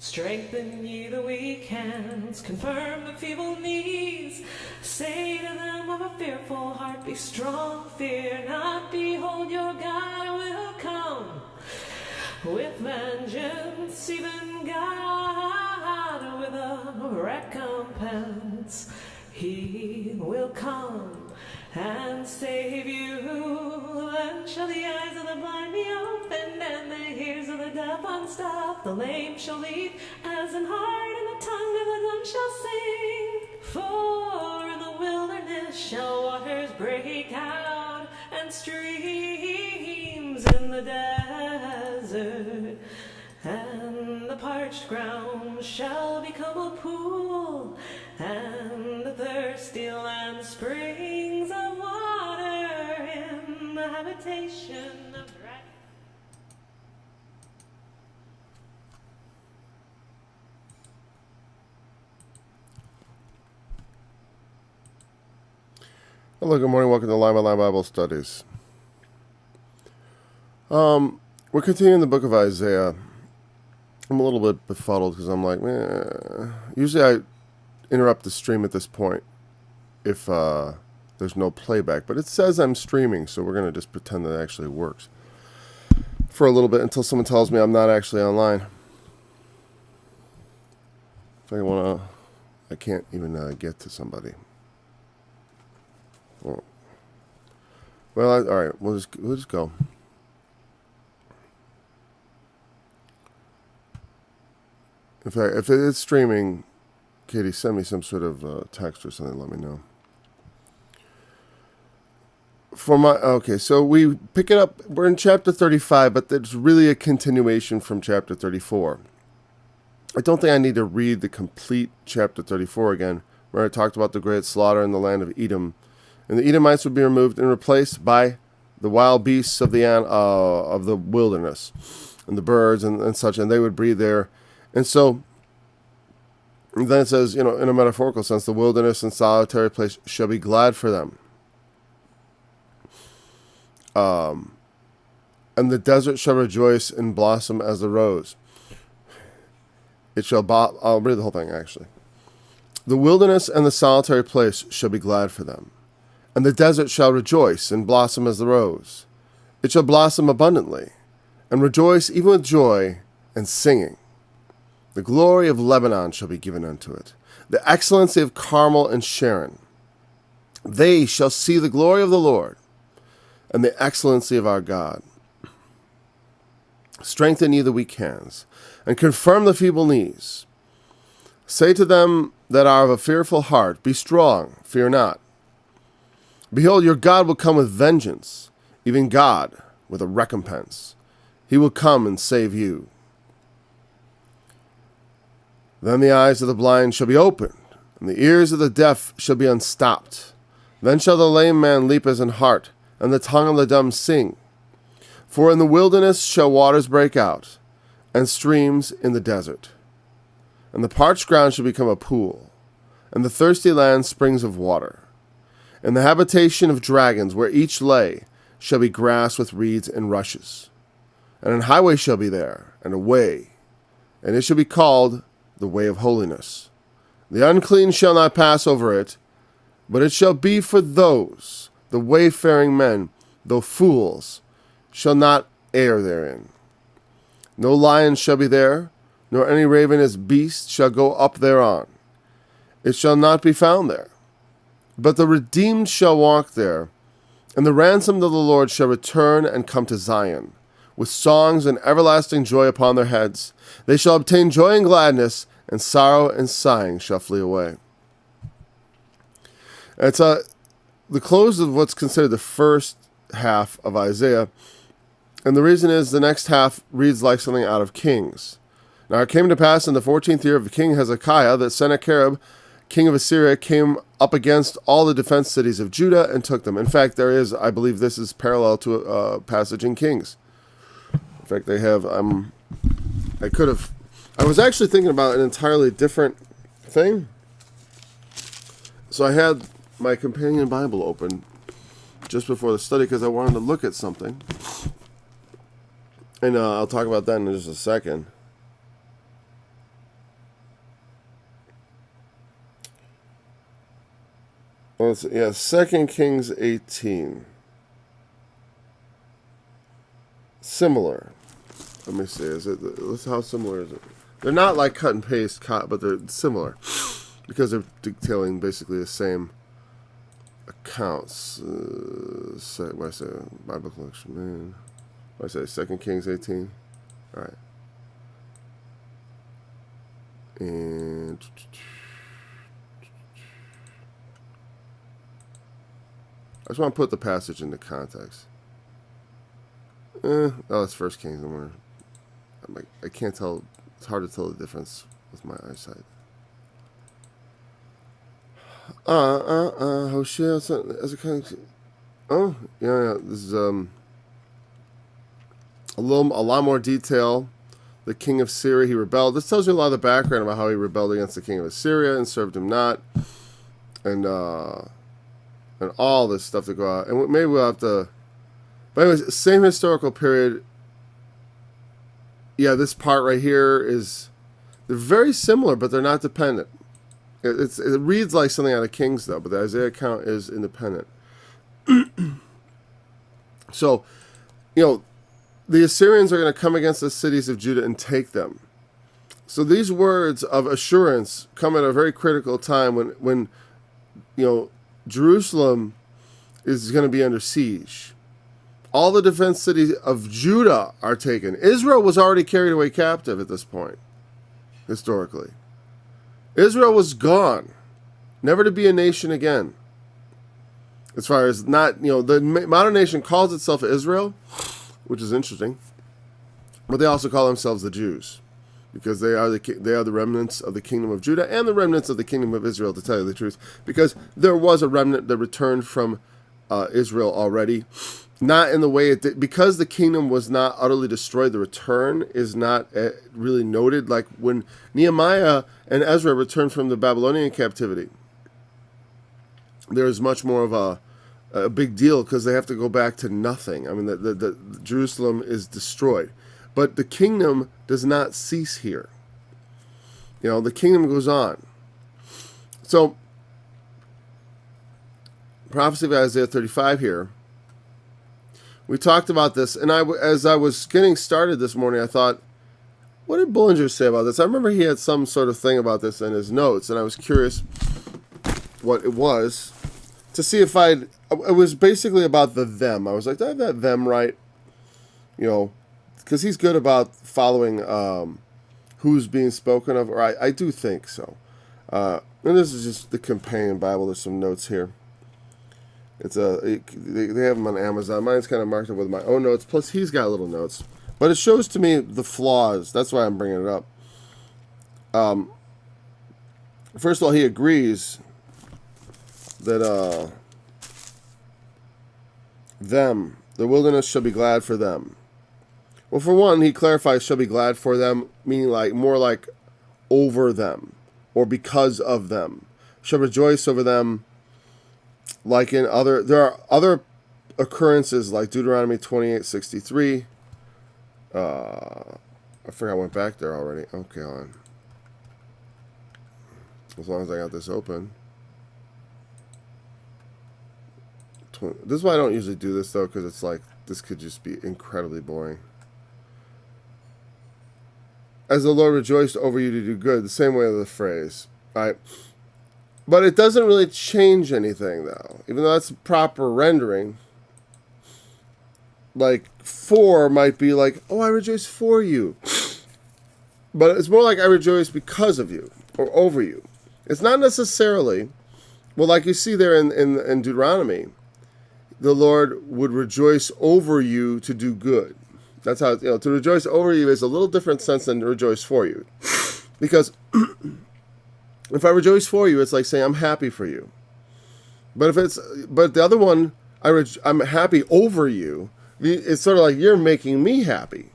Strengthen ye the weak hands, confirm the feeble knees. Say to them of a fearful heart, be strong, fear not. Behold, your God will come with vengeance, even God with a recompense. He will come and save you. Then shall the eyes of the blind be opened, and the ears of the deaf unstopped. The lame shall leap as an hart, and the tongue of the dumb shall sing. For in the wilderness shall waters break out, and streams in the desert. And the parched ground shall become a pool, and the thirsty land springs of water in the habitation of dragons. Hello, good morning. Welcome to Line by Line Bible Studies. We're continuing the book of Isaiah. I'm a little bit befuddled because I'm like, man. Usually I interrupt the stream at this point if there's no playback, but it says I'm streaming, so we're going to just pretend that it actually works for a little bit until someone tells me I'm not actually online. If I can't even get to somebody. Well, all right, we'll just go. If it is streaming, Katie, send me some sort of text or something. Let me know. Okay, so we pick it up. We're in chapter 35, but there's really a continuation from chapter 34. I don't think I need to read the complete chapter 34 again, where I talked about the great slaughter in the land of Edom. And the Edomites would be removed and replaced by the wild beasts of the wilderness, and the birds and such, and they would breed there. And so, then it says, in a metaphorical sense, the wilderness and solitary place shall be glad for them. And the desert shall rejoice and blossom as the rose. I'll read the whole thing, actually. The wilderness and the solitary place shall be glad for them. And the desert shall rejoice and blossom as the rose. It shall blossom abundantly, and rejoice even with joy and singing. The glory of Lebanon shall be given unto it, the excellency of Carmel and Sharon. They shall see the glory of the Lord, and the excellency of our God. Strengthen ye the weak hands, and confirm the feeble knees. Say to them that are of a fearful heart, be strong, fear not. Behold, your God will come with vengeance, even God with a recompense. He will come and save you. Then the eyes of the blind shall be opened, and the ears of the deaf shall be unstopped. Then shall the lame man leap as an hart, and the tongue of the dumb sing. For in the wilderness shall waters break out, and streams in the desert. And the parched ground shall become a pool, and the thirsty land springs of water. And the habitation of dragons, where each lay, shall be grass with reeds and rushes. And an highway shall be there, and a way, and it shall be called the Way of Holiness. The unclean shall not pass over it, but it shall be for those, the wayfaring men, though fools, shall not err therein. No lion shall be there, nor any ravenous beast shall go up thereon. It shall not be found there. But the redeemed shall walk there, and the ransomed of the Lord shall return and come to Zion, with songs and everlasting joy upon their heads. They shall obtain joy and gladness, and sorrow and sighing shall flee away. It's the close of what's considered the first half of Isaiah, and the reason is the next half reads like something out of Kings. Now it came to pass in the 14th year of King Hezekiah that Sennacherib, king of Assyria, came up against all the defense cities of Judah and took them. In fact, I believe this is parallel to a passage in Kings. In fact, they have, I was actually thinking about an entirely different thing. So I had my companion Bible open just before the study because I wanted to look at something. And I'll talk about that in just a second. Yeah, 2 Kings 18. Similar. Let me see. How similar is it? They're not like cut and paste, but they're similar because they're detailing basically the same accounts. What I say? Bible collection, man. What I say? 2 Kings 18. All right. And I just want to put the passage into context. It's 1 Kings. I can't tell. It's hard to tell the difference with my eyesight. Hosea as a kind of. Oh, yeah. This is a lot more detail. The king of Syria, he rebelled. This tells you a lot of the background about how he rebelled against the king of Assyria and served him not, and all this stuff to go out. And maybe we'll have to. But anyways, same historical period. Yeah, this part right here they're very similar, but they're not dependent. It reads like something out of Kings, though, but the Isaiah account is independent. So, the Assyrians are going to come against the cities of Judah and take them. So these words of assurance come at a very critical time when Jerusalem is going to be under siege. All the defense cities of Judah are taken. Israel was already carried away captive at this point, historically. Israel was gone, never to be a nation again. As far as the modern nation calls itself Israel, which is interesting, but they also call themselves the Jews, because they are the remnants of the kingdom of Judah and the remnants of the kingdom of Israel, to tell you the truth, because there was a remnant that returned from Israel already. Not in the way it did, because the kingdom was not utterly destroyed. The return is not really noted. Like when Nehemiah and Ezra returned from the Babylonian captivity, there is much more of a big deal because they have to go back to nothing. I mean, the Jerusalem is destroyed, but the kingdom does not cease here. The kingdom goes on. So, prophecy of Isaiah 35 here. We talked about this, and as I was getting started this morning, I thought, what did Bullinger say about this? I remember he had some sort of thing about this in his notes, and I was curious what it was to see if it was basically about the them. I was like, did I have that them right? Because he's good about following who's being spoken of, or I do think so. And this is just the companion Bible. There's some notes here. They have them on Amazon. Mine's kind of marked up with my own notes. Plus, he's got little notes. But it shows to me the flaws. That's why I'm bringing it up. First of all, he agrees that the wilderness shall be glad for them. Well, for one, he clarifies shall be glad for them, meaning more like over them or because of them. Shall rejoice over them. Like there are other occurrences like Deuteronomy 28:63. I forgot I went back there already. Okay, on. As long as I got this open. This is why I don't usually do this, though, because it's like, this could just be incredibly boring. As the Lord rejoiced over you to do good, the same way of the phrase, right? But it doesn't really change anything, though. Even though that's a proper rendering. Like, for might be like, oh, I rejoice for you. But it's more like I rejoice because of you, or over you. It's not necessarily, well, like you see there in Deuteronomy, the Lord would rejoice over you to do good. That's how, to rejoice over you is a little different sense than to rejoice for you. Because if I rejoice for you, it's like saying I'm happy for you. But the other one, I'm happy over you. It's sort of like you're making me happy.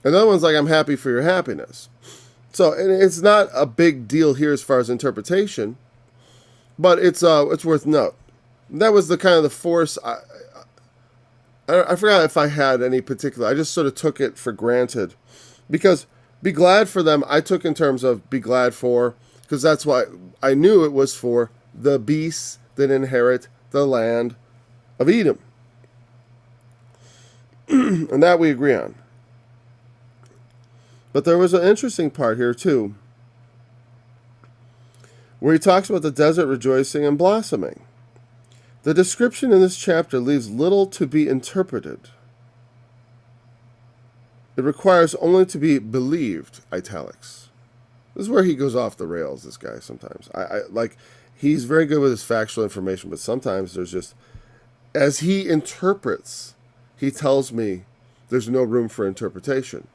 And the other one's like I'm happy for your happiness. So and it's not a big deal here as far as interpretation, but it's worth note. That was the kind of the force. I forgot if I had any particular. I just sort of took it for granted, because be glad for them I took in terms of be glad for, because that's why I knew it was for the beasts, that inherit the land of Edom. And that we agree on. But there was an interesting part here too, where he talks about the desert rejoicing and blossoming. The description in this chapter leaves little to be interpreted. It requires only to be believed, italics. This is where he goes off the rails, this guy, sometimes. He's very good with his factual information, but sometimes there's just, as he interprets, he tells me there's no room for interpretation.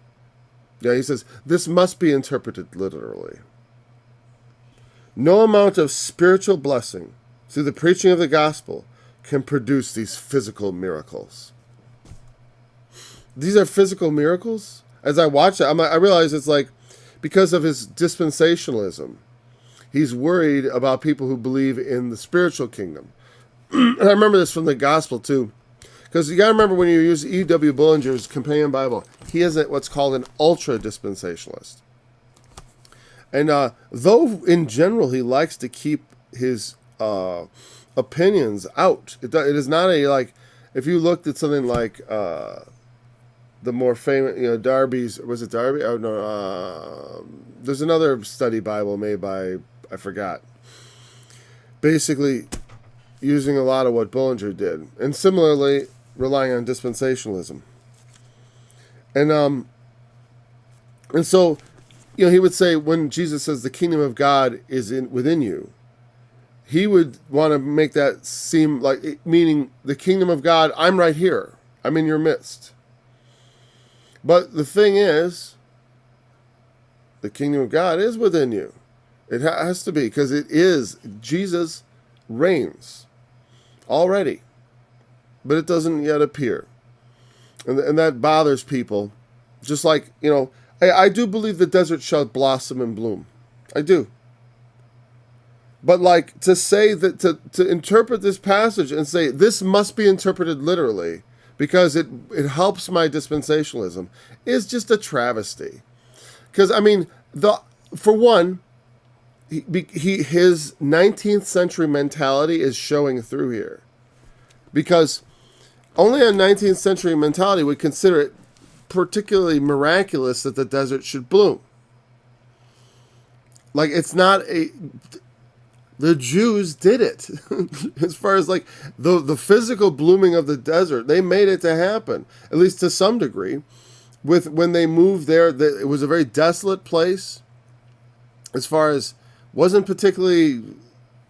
Yeah, he says, this must be interpreted literally. No amount of spiritual blessing through the preaching of the gospel can produce these physical miracles. These are physical miracles? As I watch it, I realize it's like, because of his dispensationalism, he's worried about people who believe in the spiritual kingdom. And I remember this from the gospel too. Because you got to remember, when you use E.W. Bullinger's Companion Bible, he is what's called an ultra-dispensationalist. And though in general he likes to keep his opinions out, it is not a, like, if you looked at something like the more famous, Darby's, was it Darby? Oh, no, there's another study Bible made by, I forgot. Basically using a lot of what Bullinger did. And similarly, relying on dispensationalism. And so, he would say, when Jesus says the kingdom of God is within you, he would want to make that seem like, meaning the kingdom of God, I'm right here. I'm in your midst. But the thing is, the kingdom of God is within you. It has to be, because it is. Jesus reigns already, but it doesn't yet appear. And that bothers people. Just like, I do believe the desert shall blossom and bloom. I do. But like, to say that, to interpret this passage and say this must be interpreted literally because it helps my dispensationalism is just a travesty. Because, for one, his 19th century mentality is showing through here. Because only a 19th century mentality would consider it particularly miraculous that the desert should bloom. Like, it's not the Jews did it. As far as like the physical blooming of the desert, they made it to happen, at least to some degree. When they moved there, it was a very desolate place. As far as wasn't particularly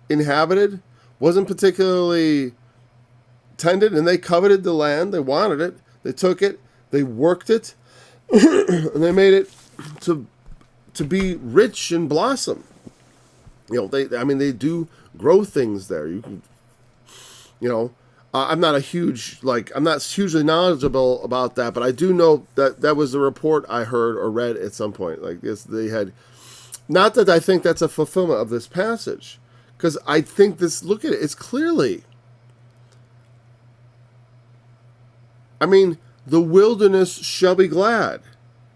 inhabited, wasn't particularly tended, and they coveted the land. They wanted it. They took it. They worked it, and they made it to be rich and blossom. They do grow things there. I'm not hugely knowledgeable about that, but I do know that was the report I heard or read at some point. Like this, they had, not that I think that's a fulfillment of this passage, because I think this, look at it, it's clearly, the wilderness shall be glad.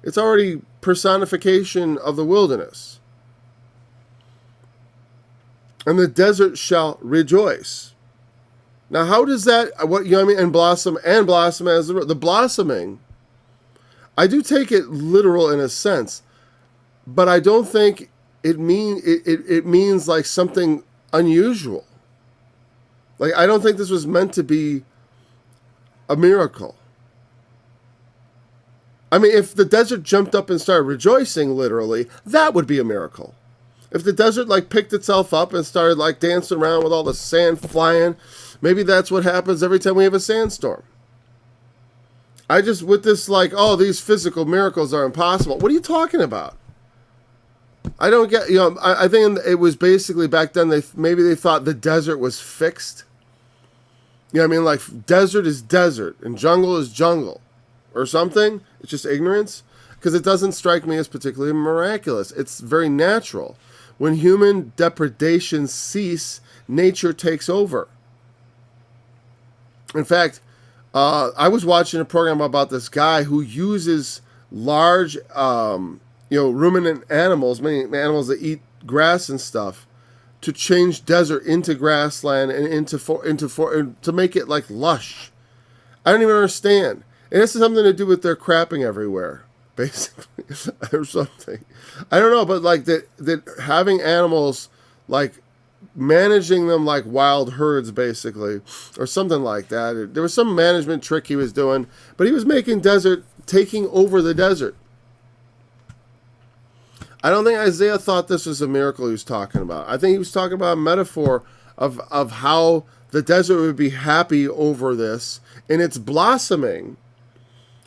It's already personification of the wilderness. And the desert shall rejoice. Now, how does that, and blossom as the blossoming, I do take it literal in a sense, but I don't think it means like something unusual. Like, I don't think this was meant to be a miracle. If the desert jumped up and started rejoicing, literally, that would be a miracle. If the desert picked itself up and started dancing around with all the sand flying, maybe that's what happens every time we have a sandstorm. With this these physical miracles are impossible. What are you talking about? I don't get, I think it was basically back then, they thought the desert was fixed. Desert is desert and jungle is jungle or something. It's just ignorance, because it doesn't strike me as particularly miraculous. It's very natural. When human depredations cease, nature takes over. In fact, I was watching a program about this guy who uses large, ruminant animals, many animals that eat grass and stuff, to change desert into grassland and to make it like lush. I don't even understand. It has something to do with their crapping everywhere, basically, or something. I don't know, but like that having animals, like managing them like wild herds, basically, or something like that. There was some management trick he was doing, but he was making taking over the desert. I don't think Isaiah thought this was a miracle he was talking about. I think he was talking about a metaphor of how the desert would be happy over this, and its blossoming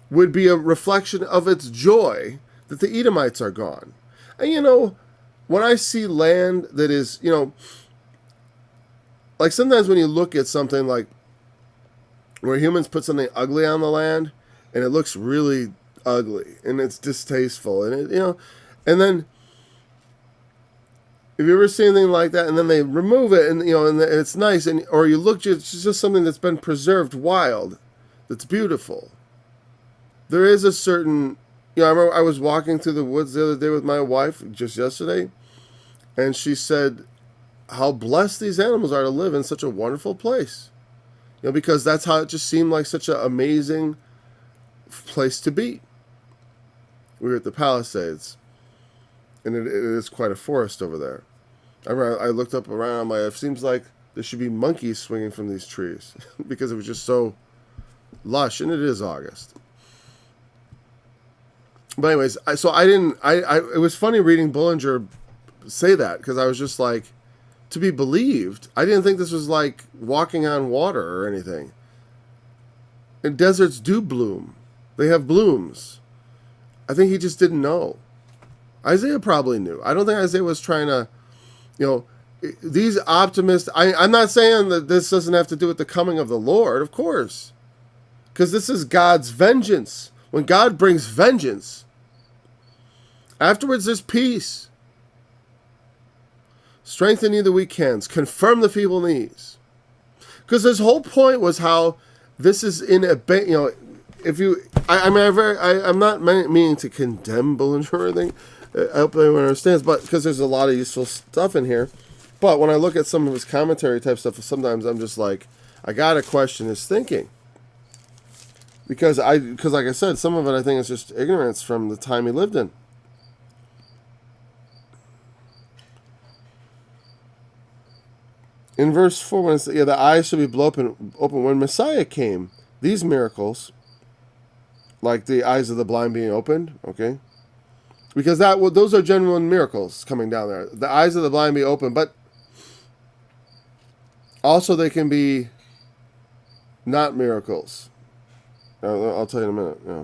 would be a reflection of its joy that the Edomites are gone. And when I see land that is, like sometimes when you look at something like where humans put something ugly on the land and it looks really ugly and it's distasteful and and then have you ever seen anything like that and then they remove it and and it's nice or you look, it's just something that's been preserved wild, that's beautiful. There is a certain, I remember I was walking through the woods the other day with my wife just yesterday, and she said how blessed these animals are to live in such a wonderful place. Because that's how it just seemed like such an amazing place to be. We were at the Palisades, and it is quite a forest over there. I looked up around, I'm like, it seems like there should be monkeys swinging from these trees because it was just so lush, and it is August. But anyways, it was funny reading Bullinger say that, because I was just like, to be believed, I didn't think this was like walking on water or anything. And deserts do bloom. They have blooms. I think he just didn't know. Isaiah probably knew. I don't think Isaiah was trying to, these optimists, I'm not saying that this doesn't have to do with the coming of the Lord, of course. Because this is God's vengeance. When God brings vengeance, afterwards there's peace. Strengthen you the weak hands. Confirm the feeble knees. Because his whole point was how this is in a, if you, I'm not meaning to condemn Bullinger or anything. I hope everyone understands, but because there's a lot of useful stuff in here. But when I look at some of his commentary type stuff, sometimes I'm just like, I gotta question his thinking. Because like I said, some of it I think is just ignorance from the time he lived in. In verse 4, when it says, the eyes shall be open when Messiah came. These miracles, like the eyes of the blind being opened, okay? Because those are genuine miracles coming down there. The eyes of the blind be open, but also they can be not miracles. I'll tell you in a minute. Yeah.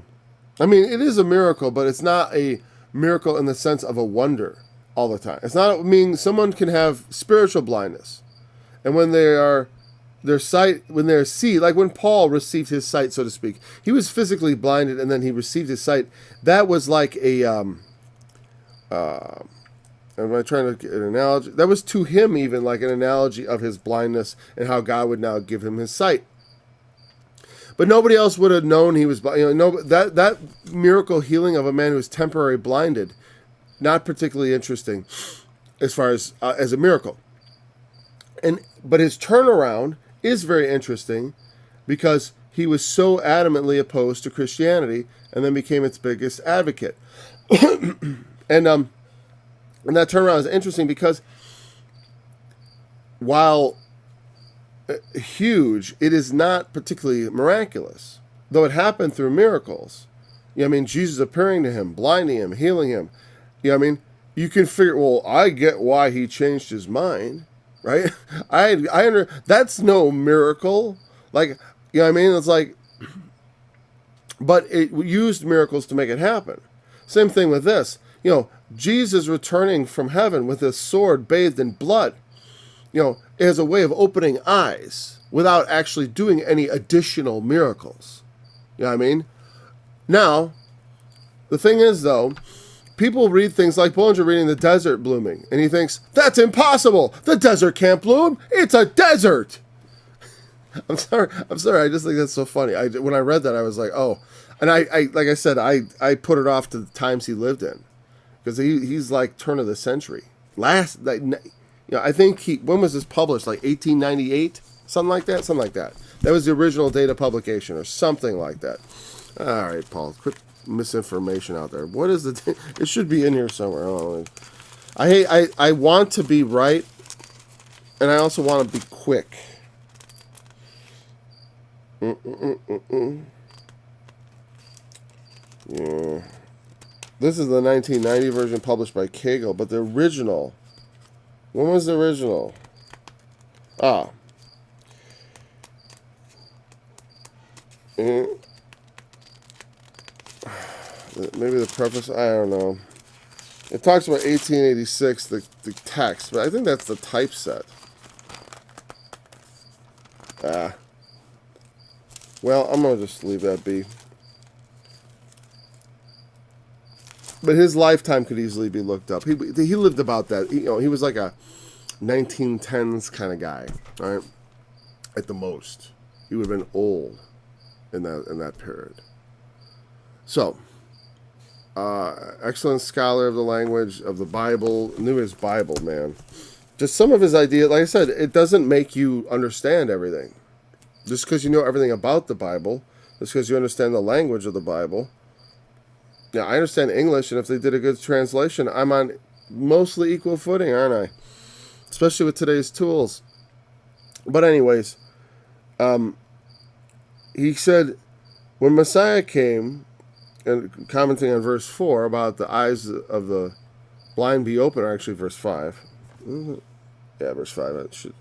I mean, it is a miracle, but it's not a miracle in the sense of a wonder all the time. It's not, someone can have spiritual blindness. And when their sight, when their see, like when Paul received his sight, so to speak, he was physically blinded and then he received his sight. That was like am I trying to get an analogy? That was to him even like an analogy of his blindness and how God would now give him his sight. But nobody else would have known he was blind. That miracle healing of a man who was temporarily blinded, not particularly interesting as far as a miracle. But his turnaround is very interesting because he was so adamantly opposed to Christianity and then became its biggest advocate. And that turnaround is interesting because while huge, it is not particularly miraculous, though it happened through miracles. Jesus appearing to him, blinding him, healing him. You can figure, well, I get why he changed his mind. Right? That's no miracle. Like, it's like, but it used miracles to make it happen. Same thing with this. Jesus returning from heaven with his sword bathed in blood, as a way of opening eyes without actually doing any additional miracles. Now, the thing is, though, people read things like Bullinger reading the desert blooming, and he thinks, that's impossible! The desert can't bloom! It's a desert! I'm sorry, I just think that's so funny. When I read that, I was like, oh. And I like I said, I put it off to the times he lived in. Because he's like turn of the century. Yeah, I think when was this published? Like 1898? Something like that? Something like that. That was the original date of publication or something like that. All right, Paul. Quit misinformation out there. What is the... It should be in here somewhere. Oh, I want to be right, and I also want to be quick. Yeah. This is the 1990 version published by Kagel, but the original... When was the original? Maybe the preface, I don't know. It talks about 1886, the text, but I think that's the typeset. Well, I'm going to just leave that be. But his lifetime could easily be looked up. He lived about that. He was like a 1910s kind of guy, all right? At the most. He would have been old in that period. So, excellent scholar of the language of the Bible, knew his Bible, man. Just some of his ideas, like I said, it doesn't make you understand everything. Just because you know everything about the Bible, just because you understand the language of the Bible. Yeah, I understand English, and if they did a good translation, I'm on mostly equal footing, aren't I? Especially with today's tools. But anyways, he said, when Messiah came, and commenting on verse 4 about the eyes of the blind be open, or actually verse 5. Yeah, verse 5. I should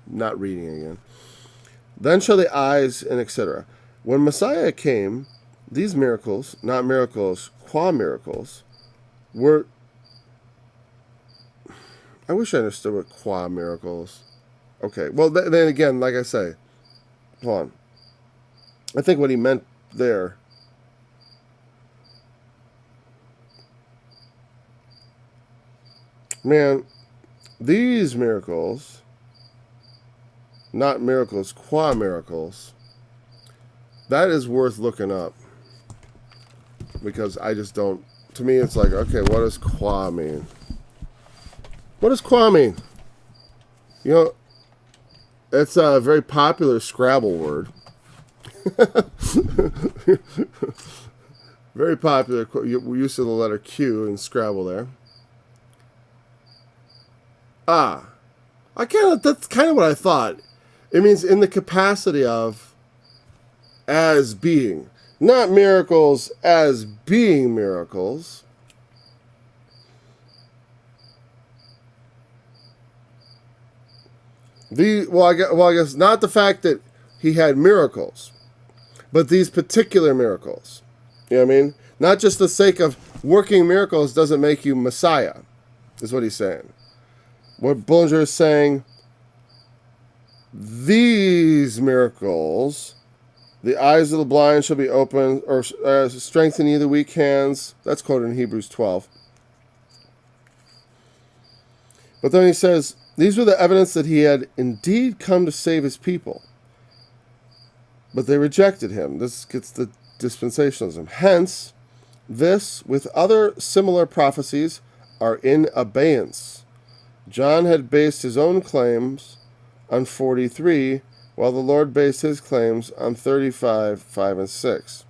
not reading again. Then shall the eyes, and etc. When Messiah came, these miracles, not miracles, qua miracles, were... I wish I understood what qua miracles... Okay, well, then again, like I say, hold on. I think what he meant there... Man, these miracles, not miracles, qua miracles, that is worth looking up. Because I just don't, to me it's like, okay, what does qua mean? What does qua mean? You know, it's a very popular Scrabble word. Very popular use of the letter Q in Scrabble there. That's kind of what I thought. It means in the capacity of as being. Not miracles as being miracles. I guess not the fact that he had miracles, but these particular miracles. You know what I mean? Not just the sake of working miracles doesn't make you Messiah, is what he's saying. What Bullinger is saying, these miracles, the eyes of the blind shall be opened, or strengthen the weak hands. That's quoted in Hebrews 12. But then he says, these were the evidence that he had indeed come to save his people. But they rejected him. This gets the dispensationalism. Hence, this, with other similar prophecies, are in abeyance. John had based his own claims on 43, while the Lord based his claims on 35, 5, and 6.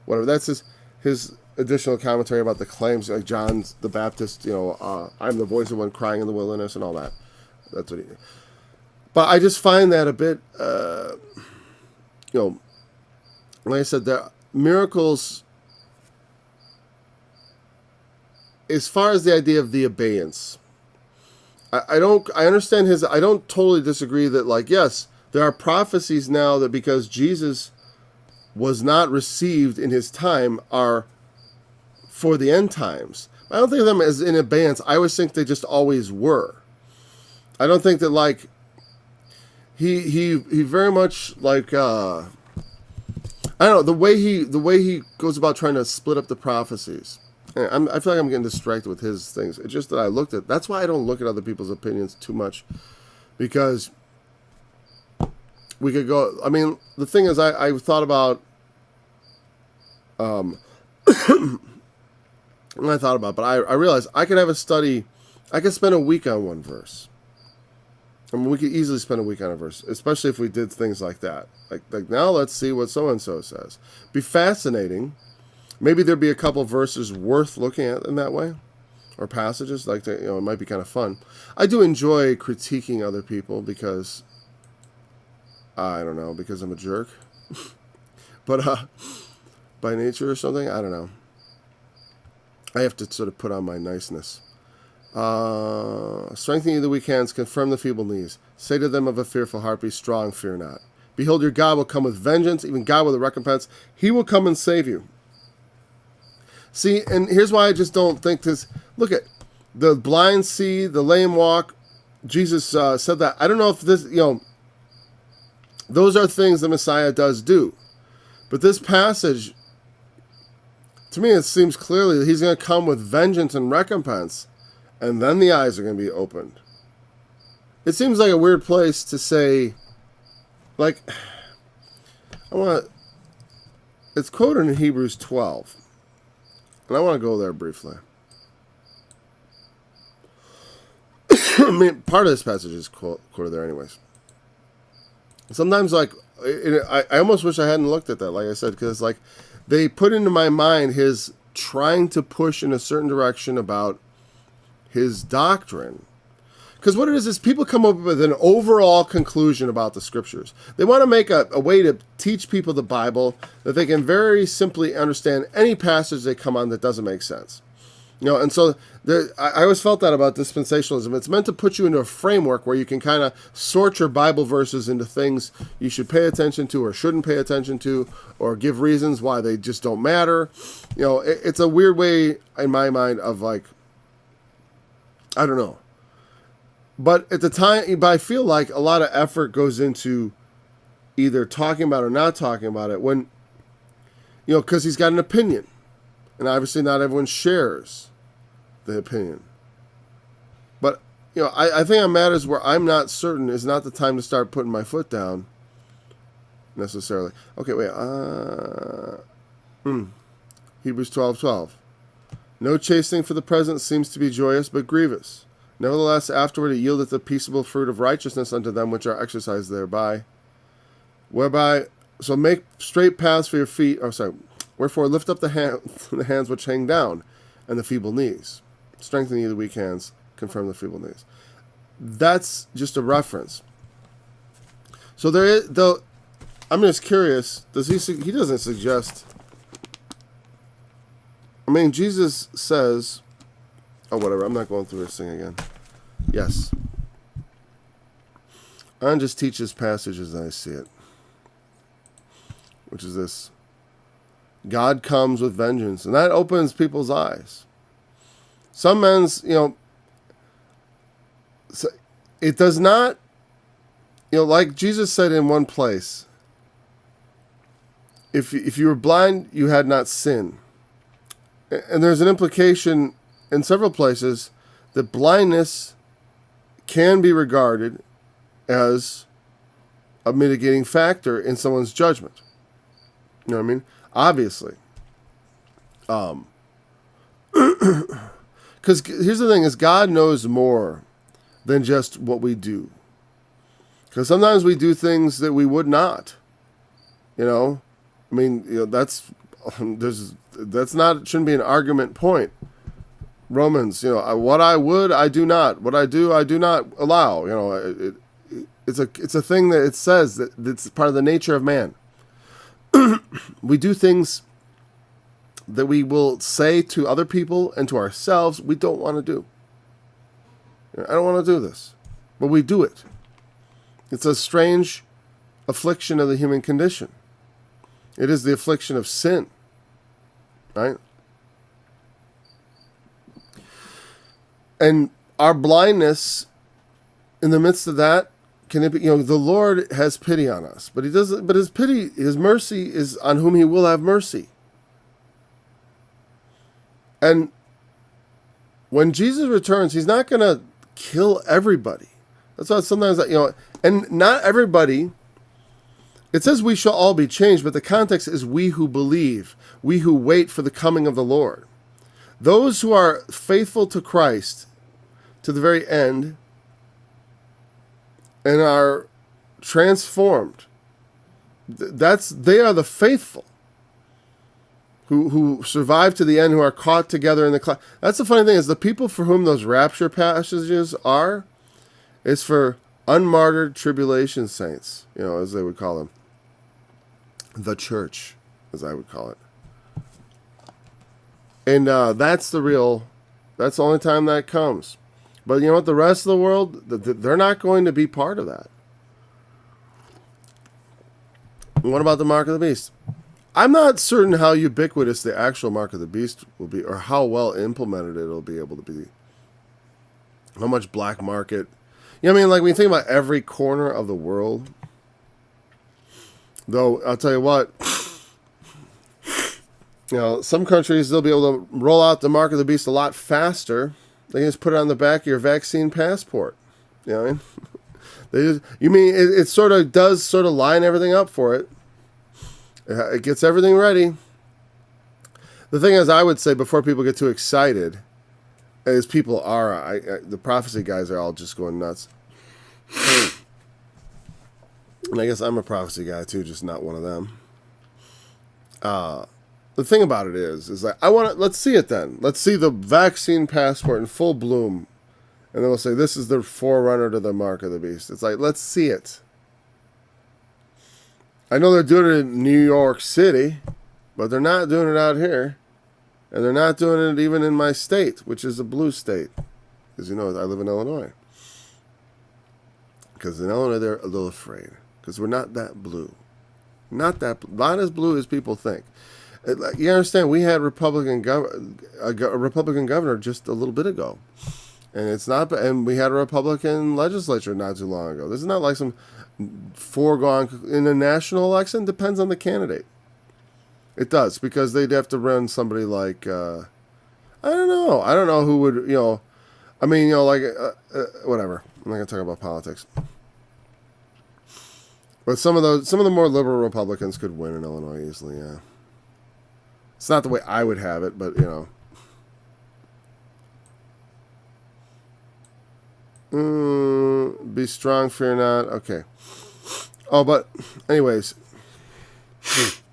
Whatever. That's his additional commentary about the claims, like John the Baptist, I'm the voice of one crying in the wilderness and all that. That's what he... But I just find that a bit, like I said, the miracles, as far as the idea of the abeyance, I understand I don't totally disagree that, like, yes, there are prophecies now that because Jesus was not received in his time are for the end times. I don't think of them as in abeyance. I always think they just always were. I don't think that, like, he very much, like, I don't know, the way he goes about trying to split up the prophecies. I feel like I'm getting distracted with his things. It's just that I looked at... That's why I don't look at other people's opinions too much. Because we could go... I mean, the thing is, I thought about... but I realized I could have a study I could spend a week on one verse. I mean, we could easily spend a week on a verse, especially if we did things like that. Like now let's see what so-and-so says. Be fascinating. Maybe there'd be a couple verses worth looking at in that way, or passages like that. It might be kind of fun. I do enjoy critiquing other people because, I don't know, because I'm a jerk. But by nature or something, I don't know. I have to sort of put on my niceness. Strengthen you the weak hands, confirm the feeble knees. Say to them of a fearful heart, be strong, fear not. Behold, your God will come with vengeance, even God with a recompense. He will come and save you. See, and here's why I just don't think this. Look at the blind see, the lame walk. Jesus said that. I don't know if this, those are things the Messiah does do. But this passage, to me, it seems clearly that he's going to come with vengeance and recompense. And then the eyes are going to be opened. It seems like a weird place to say, like, it's quoted in Hebrews 12. And I want to go there briefly. I mean, part of this passage is quoted there anyways. Sometimes, I almost wish I hadn't looked at that, like I said, because, like, they put into my mind his trying to push in a certain direction about his doctrine. Because what it is people come up with an overall conclusion about the scriptures. They want to make a way to teach people the Bible that they can very simply understand any passage they come on that doesn't make sense. And so I always felt that about dispensationalism. It's meant to put you into a framework where you can kind of sort your Bible verses into things you should pay attention to or shouldn't pay attention to, or give reasons why they just don't matter. It's a weird way, in my mind, of like, I don't know. But at the time, I feel like a lot of effort goes into either talking about it or not talking about it when, because he's got an opinion. And obviously not everyone shares the opinion. But, I think on matters where I'm not certain is not the time to start putting my foot down, necessarily. Okay, wait. Hebrews 12:12. No chastening for the present seems to be joyous, but grievous. Nevertheless, afterward it yieldeth the peaceable fruit of righteousness unto them which are exercised thereby. So make straight paths for your feet. Wherefore lift up the hands which hang down, and the feeble knees. Strengthen you the weak hands, confirm the feeble knees. That's just a reference. So there is, though, I'm just curious, he doesn't suggest, Jesus says, whatever, I'm not going through this thing again. Yes. I just teach this passage as I see it, which is this. God comes with vengeance, and that opens people's eyes. Some men's, it does not, like Jesus said in one place, if you were blind, you had not sinned. And there's an implication in several places that blindness can be regarded as a mitigating factor in someone's judgment. You know what I mean? Obviously. Because here's the thing, is God knows more than just what we do. Because sometimes we do things that we would not. That's not, shouldn't be an argument point. Romans, what I would, I do not. What I do not allow. It's a thing that it says that it's part of the nature of man. We do things that we will say to other people and to ourselves we don't want to do. I don't want to do this, but we do it. It's a strange affliction of the human condition. It is the affliction of sin, right? And our blindness, in the midst of that, can it be, the Lord has pity on us, but he doesn't, but his mercy is on whom he will have mercy. And when Jesus returns, he's not going to kill everybody. That's why sometimes, and not everybody, it says we shall all be changed, but the context is we who believe, we who wait for the coming of the Lord. Those who are faithful to Christ, to the very end and are transformed. They are the faithful who survive to the end, who are caught together in the cloud. That's the funny thing, is the people for whom those rapture passages are, is for unmartyred tribulation saints, as they would call them. The church, as I would call it. And that's the only time that comes. But you know what? The rest of the world, they're not going to be part of that. What about the mark of the beast? I'm not certain how ubiquitous the actual mark of the beast will be, or how well implemented it'll be able to be. How much black market. When you think about every corner of the world, though, I'll tell you what, some countries, they'll be able to roll out the mark of the beast a lot faster. They can just put it on the back of your vaccine passport. You know what I mean? It sort of does line everything up for it. It gets everything ready. The thing is, I would say, before people get too excited, as people are, the prophecy guys are all just going nuts. And I guess I'm a prophecy guy too, just not one of them. The thing about it is like, let's see it then. Let's see the vaccine passport in full bloom. And then we'll say, this is the forerunner to the mark of the beast. It's like, let's see it. I know they're doing it in New York City, but they're not doing it out here. And they're not doing it even in my state, which is a blue state. As you know, I live in Illinois. Because in Illinois, they're a little afraid. Because we're not that blue. Not as blue as people think. You understand, we had a Republican governor just a little bit ago. And we had a Republican legislature not too long ago. This is not like some foregone in a national election. Depends on the candidate. It does, because they'd have to run somebody like I don't know who would whatever. I'm not gonna talk about politics. But some of the more liberal Republicans could win in Illinois easily. Yeah, it's not the way I would have it, but be strong, fear not. Okay. Oh, but anyways,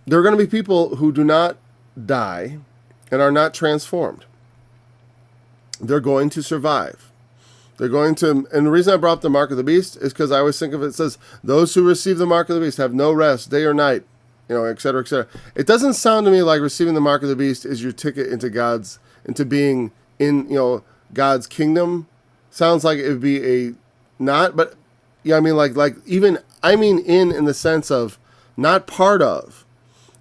there are going to be people who do not die and are not transformed. They're going to survive. They're going to, and the reason I brought up the mark of the beast is because I always think of it, it says, those who receive the mark of the beast have no rest, day or night, et cetera, et cetera. It doesn't sound to me like receiving the mark of the beast is your ticket into being in, God's kingdom. Sounds like it would be in the sense of not part of,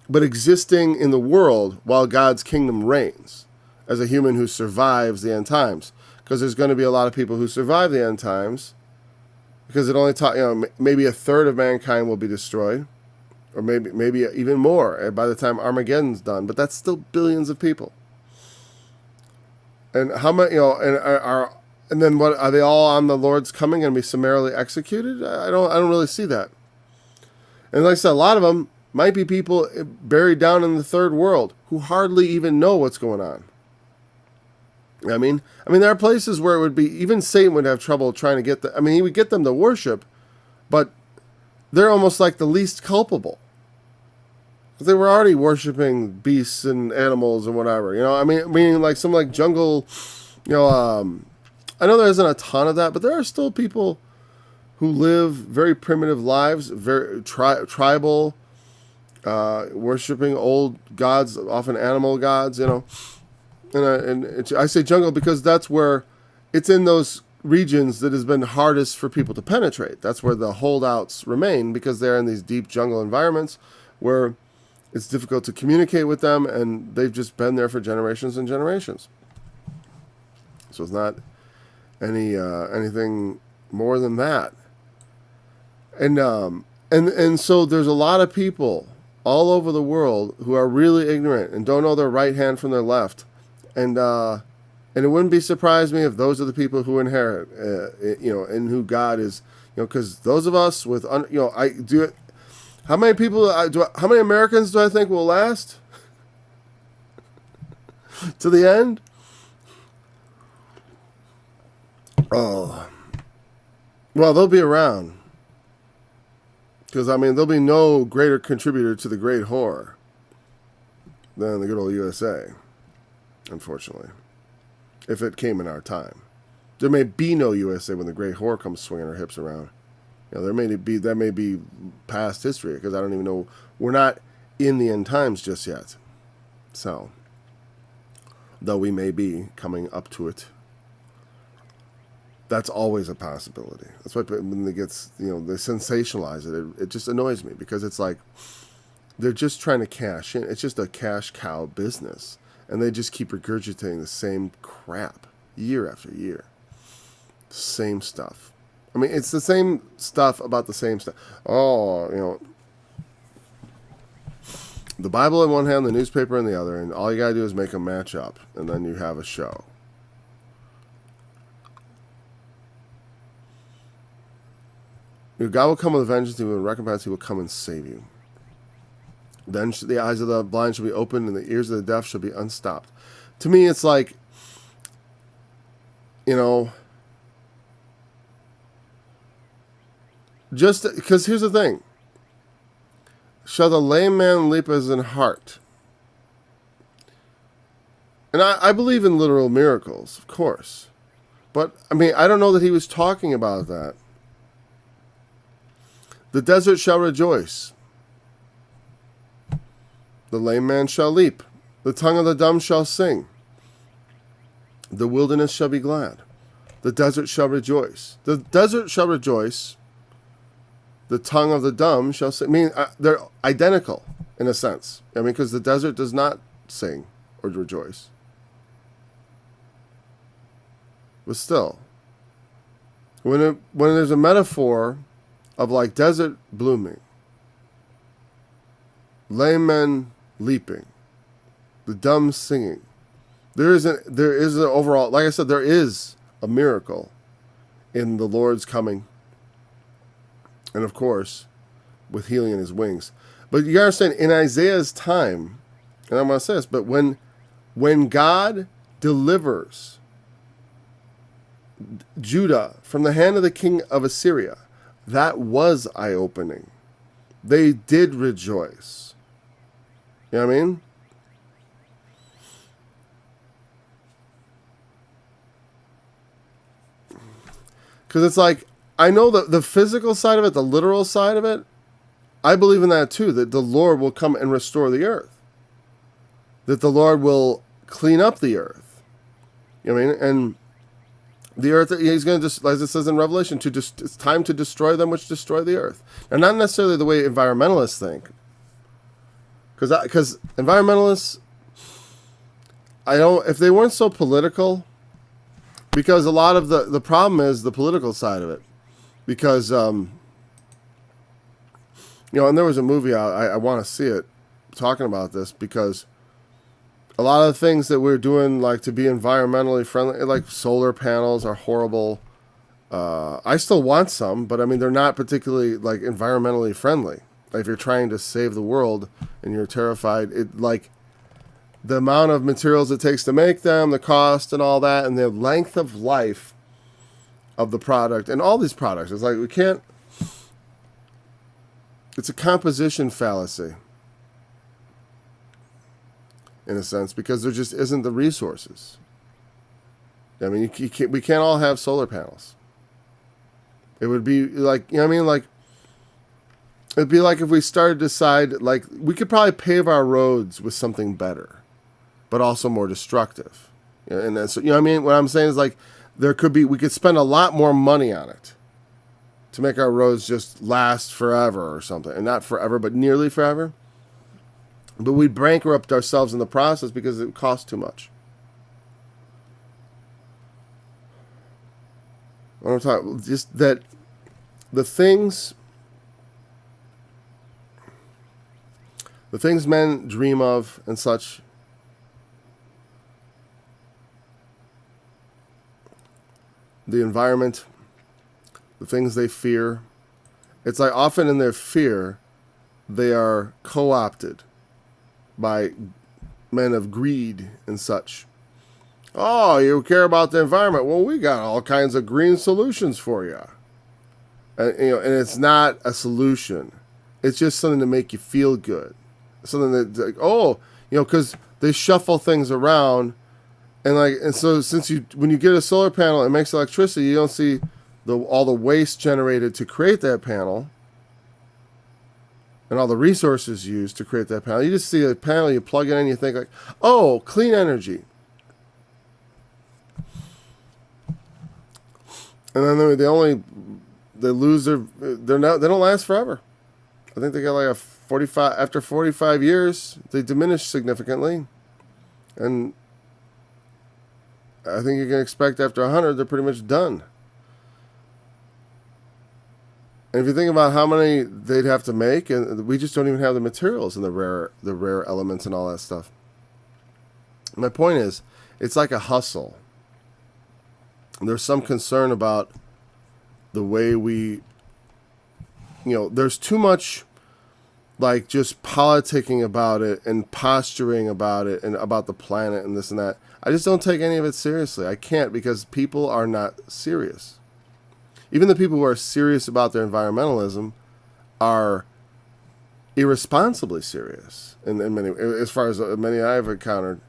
but existing in the world while God's kingdom reigns as a human who survives the end times. Because there's going to be a lot of people who survive the end times, because it only taught, maybe a third of mankind will be destroyed, or maybe even more by the time Armageddon's done. But that's still billions of people. And how many, and then what, are they all on the Lord's coming and be summarily executed? I don't really see that. And like I said, a lot of them might be people buried down in the third world who hardly even know what's going on. I mean, there are places where it would be, even Satan would have trouble trying to get he would get them to worship, but they're almost like the least culpable. They were already worshiping beasts and animals and whatever, meaning like some like jungle, I know there isn't a ton of that, but there are still people who live very primitive lives, very tribal, worshiping old gods, often animal gods, And I say jungle because that's where it's in those regions that has been hardest for people to penetrate. That's where the holdouts remain, because they're in these deep jungle environments where it's difficult to communicate with them, and they've just been there for generations and generations. So it's not anything more than that. And so there's a lot of people all over the world who are really ignorant and don't know their right hand from their left. And it wouldn't be surprised me if those are the people who inherit, and who God is, because those of us with, how many people, how many Americans do I think will last to the end? Oh, well, they'll be around. Because, I mean, there'll be no greater contributor to the great horror than the good old USA, unfortunately. If it came in our time. There may be no USA when the great horror comes swinging her hips around. You know, that may be past history, because I don't even know. We're not in the end times just yet. So, though we may be coming up to it. That's always a possibility. That's why when it gets, they sensationalize it. It just annoys me, because it's like they're just trying to cash in. It's just a cash cow business, and they just keep regurgitating the same crap year after year. Same stuff. I mean, it's the same stuff about the same stuff. Oh, the Bible in one hand, the newspaper in the other, and all you gotta do is make them match up, and then you have a show. God will come with vengeance, he will recompense, he will come and save you. Then the eyes of the blind shall be opened, and the ears of the deaf shall be unstopped. To me, it's like, just because here's the thing. Shall the lame man leap as in heart? And I believe in literal miracles, of course. But, I mean, I don't know that he was talking about that. The desert shall rejoice. The lame man shall leap. The tongue of the dumb shall sing. The wilderness shall be glad. The desert shall rejoice. The desert shall rejoice. The tongue of the dumb shall sing. I mean, they're identical in a sense. I mean, because the desert does not sing or rejoice. But still, when there's a metaphor of like desert blooming, lame men leaping, the dumb singing, there is an overall, like I said, there is a miracle in the Lord's coming, and of course, with healing in his wings. But you gotta understand, in Isaiah's time, and I'm gonna say this, but when God delivers Judah from the hand of the king of Assyria, that was eye-opening. They did rejoice. You know what I mean? Because it's like, I know that the physical side of it, the literal side of it, I believe in that too, that the Lord will come and restore the earth. That the Lord will clean up the earth. You know what I mean? And the earth, he's going to just, as it says in Revelation, it's time to destroy them which destroy the earth. And not necessarily the way environmentalists think. Because environmentalists, if they weren't so political, because a lot of the problem is the political side of it. Because, and there was a movie out, I want to see it, talking about this, because a lot of the things that we're doing, like to be environmentally friendly, like solar panels are horrible. I still want some, but I mean, they're not particularly like environmentally friendly. Like if you're trying to save the world and you're terrified, like the amount of materials it takes to make them, the cost and all that, and the length of life of the product and all these products. It's like, it's a composition fallacy. In a sense, because there just isn't the resources. I mean, we can't all have solar panels. It would be like, it'd be like if we started to decide, like, we could probably pave our roads with something better, but also more destructive. And then, so, what I'm saying is, like, we could spend a lot more money on it to make our roads just last forever or something. And not forever, but nearly forever. But we bankrupt ourselves in the process because it costs too much. What I'm talking, just that the things men dream of and such, the environment, the things they fear, it's like often in their fear, they are co-opted by men of greed and such. Oh, you care about the environment. Well, we got all kinds of green solutions for you. And it's not a solution. It's just something to make you feel good. Something that, like, because they shuffle things around. And so when you get a solar panel, it makes electricity. You don't see all the waste generated to create that panel and all the resources used to create that panel. You just see a panel, you plug it in, you think like, oh, clean energy. And then they don't last forever. I think they got like after 45 years, they diminish significantly. And I think you can expect after 100, they're pretty much done. And if you think about how many they'd have to make, and we just don't even have the materials and the rare elements and all that stuff. My point is, it's like a hustle. There's some concern about the way there's too much like just politicking about it and posturing about it and about the planet and this and that. I just don't take any of it seriously. I can't, because people are not serious. Even the people who are serious about their environmentalism are irresponsibly serious. And many, as far as many I've encountered,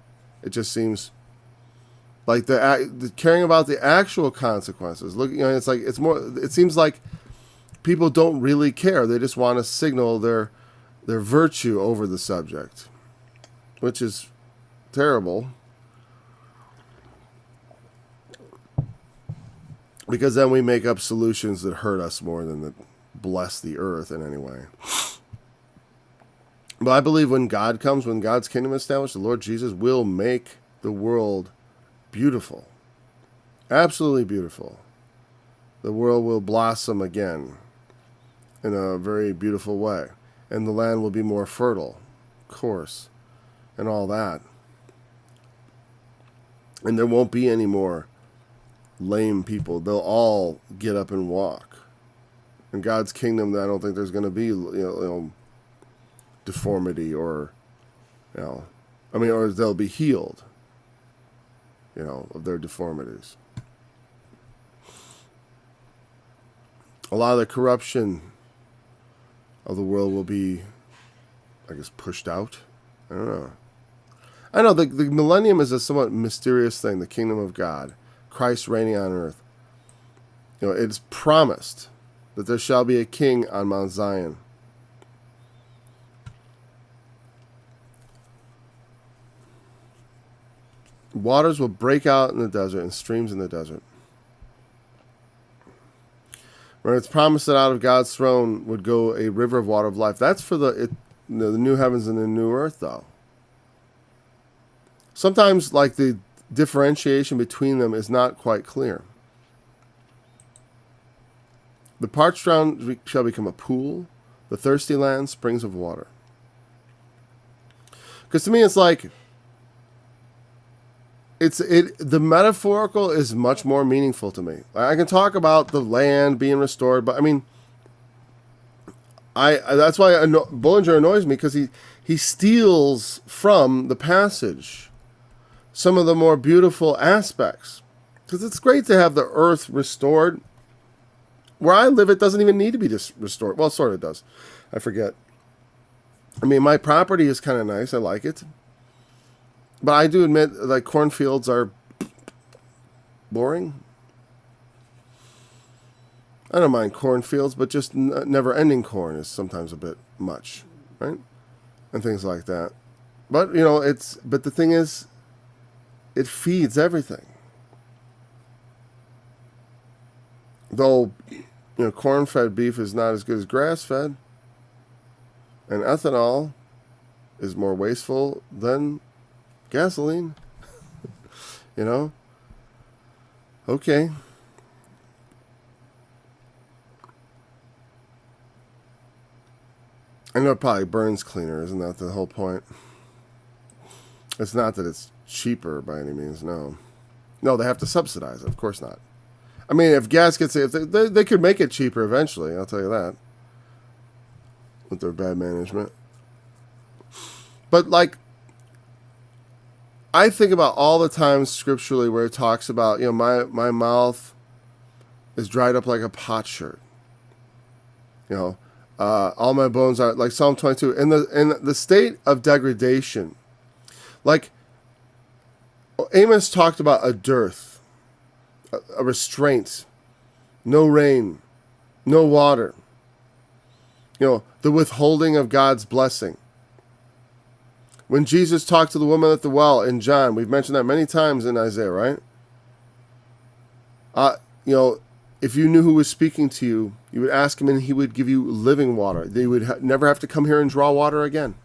it just seems like the caring about the actual consequences. Look, it's like it seems like people don't really care. They just want to signal their virtue over the subject, which is terrible. Because then we make up solutions that hurt us more than that bless the earth in any way. But I believe when God comes, when God's kingdom is established, the Lord Jesus will make the world beautiful. Absolutely beautiful. The world will blossom again in a very beautiful way. And the land will be more fertile, of course, and all that. And there won't be any more lame people. They'll all get up and walk. In God's kingdom, I don't think there's going to be deformity or they'll be healed of their deformities. A lot of the corruption of the world will be, I guess, pushed out. I don't know. I know the millennium is a somewhat mysterious thing, the kingdom of God, Christ reigning on earth. It's promised that there shall be a king on Mount Zion. Waters will break out in the desert and streams in the desert. When it's promised that out of God's throne would go a river of water of life. That's for the new heavens and the new earth, though. Sometimes, like, the differentiation between them is not quite clear. The parched ground shall become a pool, the thirsty land, springs of water. Because to me, it's like, the metaphorical is much more meaningful to me. I can talk about the land being restored, but I mean, that's why Bullinger annoys me, because he steals from the passage some of the more beautiful aspects. Because it's great to have the earth restored. Where I live, it doesn't even need to be restored. Well, sort of does. I forget. I mean, my property is kind of nice. I like it. But I do admit, like, cornfields are boring. I don't mind cornfields, but just never-ending corn is sometimes a bit much, right? And things like that. But, but the thing is, it feeds everything. Though, corn-fed beef is not as good as grass-fed. And ethanol is more wasteful than gasoline. Okay. I know it probably burns cleaner, isn't that the whole point? It's not that it's cheaper by any means, no. No, they have to subsidize it, of course not. I mean, if gas gets, if they could make it cheaper eventually, I'll tell you that. With their bad management. But, like, I think about all the times scripturally where it talks about, my mouth is dried up like a potsherd. All my bones are, like Psalm 22, in the state of degradation. Like Amos talked about a dearth, a restraint, no rain, no water. The withholding of God's blessing. When Jesus talked to the woman at the well in John, we've mentioned that many times in Isaiah, right? If you knew who was speaking to you, you would ask him and he would give you living water. They would never have to come here and draw water again.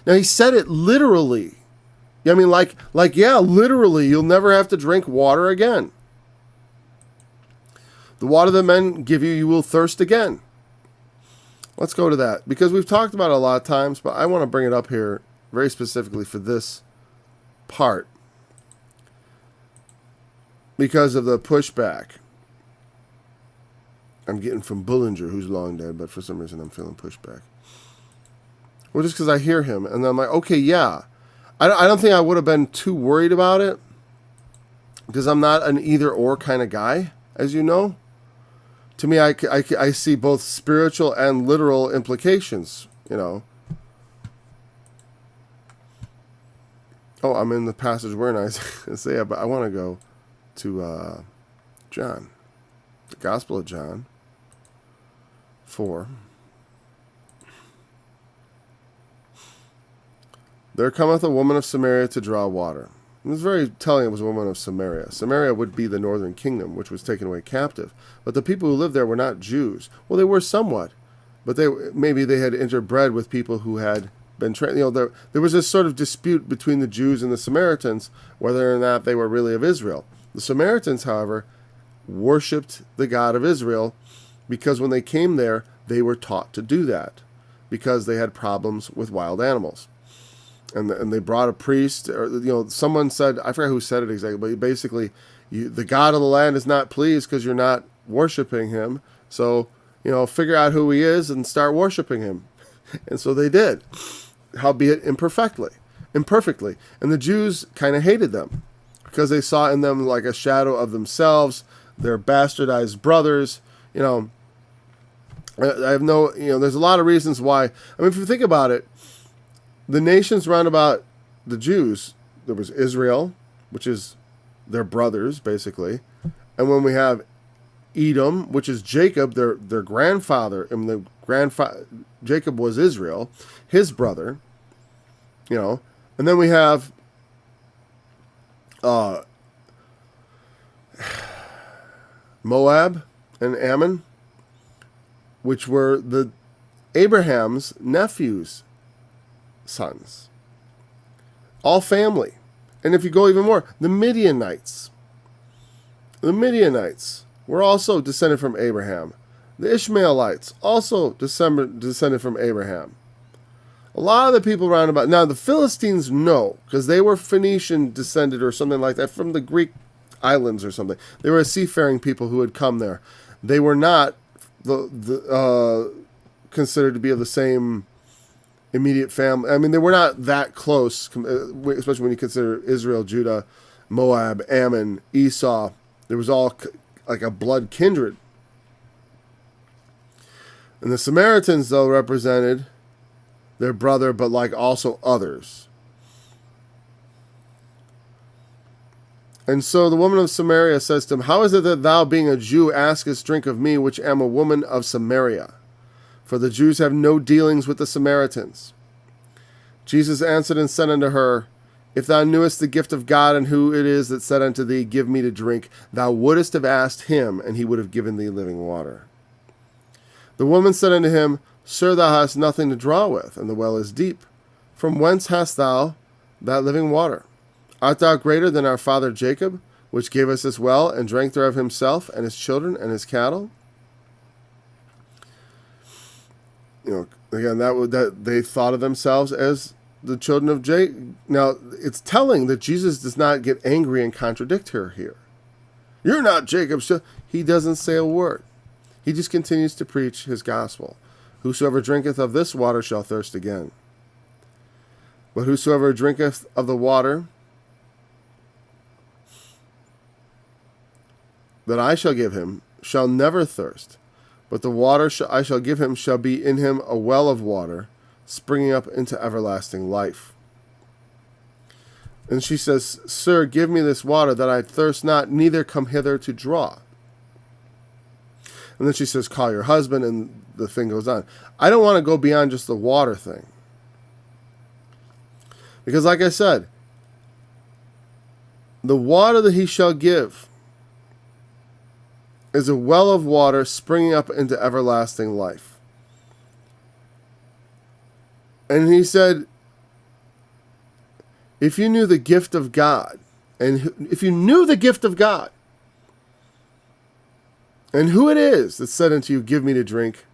Now, he said it literally. I mean, literally, you'll never have to drink water again. The water that men give you, you will thirst again. Let's go to that, because we've talked about it a lot of times, but I want to bring it up here very specifically for this part because of the pushback I'm getting from Bullinger, who's long dead, but for some reason I'm feeling pushback. Well, just because I hear him, and I'm like, okay, yeah. I don't think I would have been too worried about it, because I'm not an either-or kind of guy, as you know. To me, I see both spiritual and literal implications, Oh, I'm in the passage we're in Isaiah, but I want to go to John. The Gospel of John 4. There cometh a woman of Samaria to draw water. It was very telling it was a woman of Samaria. Samaria would be the northern kingdom, which was taken away captive. But the people who lived there were not Jews. Well, they were somewhat. But maybe they had interbred with people who had been trained. There was this sort of dispute between the Jews and the Samaritans, whether or not they were really of Israel. The Samaritans, however, worshipped the God of Israel because when they came there, they were taught to do that because they had problems with wild animals. And they brought a priest, or someone said, I forgot who said it exactly, but basically, the God of the land is not pleased because you're not worshiping him. So, figure out who he is and start worshiping him. And so they did, howbeit imperfectly. And the Jews kind of hated them because they saw in them like a shadow of themselves, their bastardized brothers. I have there's a lot of reasons why. I mean, if you think about it, the nations round about the Jews, there was Israel, which is their brothers, basically. And when we have Edom, which is Jacob, their grandfather, and Jacob was Israel, his brother, And then we have Moab and Ammon, which were the Abraham's nephews' sons. All family. And if you go even more, the Midianites. The Midianites were also descended from Abraham. The Ishmaelites, also descended from Abraham. A lot of the people around about... Now, the Philistines, no, because they were Phoenician descended or something like that from the Greek islands or something. They were a seafaring people who had come there. They were not considered to be of the same immediate family. I mean, they were not that close, especially when you consider Israel, Judah, Moab, Ammon, Esau. There was all like a blood kindred. And the Samaritans, though, represented their brother, but like also others. And so the woman of Samaria says to him, How is it that thou, being a Jew, askest drink of me, which am a woman of Samaria? For the Jews have no dealings with the Samaritans. Jesus answered and said unto her, If thou knewest the gift of God, and who it is that said unto thee, Give me to drink, thou wouldest have asked him, and he would have given thee living water. The woman said unto him, Sir, thou hast nothing to draw with, and the well is deep. From whence hast thou that living water? Art thou greater than our father Jacob, which gave us this well, and drank thereof himself, and his children, and his cattle? Again, that they thought of themselves as the children of Jacob. Now, it's telling that Jesus does not get angry and contradict her here. You're not Jacob. He doesn't say a word. He just continues to preach his gospel. Whosoever drinketh of this water shall thirst again. But whosoever drinketh of the water that I shall give him shall never thirst, but the water I shall give him shall be in him a well of water, springing up into everlasting life. And she says, Sir, give me this water, that I thirst not, neither come hither to draw. And then she says, call your husband, and the thing goes on. I don't want to go beyond just the water thing. Because like I said, the water that he shall give is a well of water springing up into everlasting life. And he said, if you knew the gift of God, and if you knew the gift of God, and who it is that said unto you, give me to drink,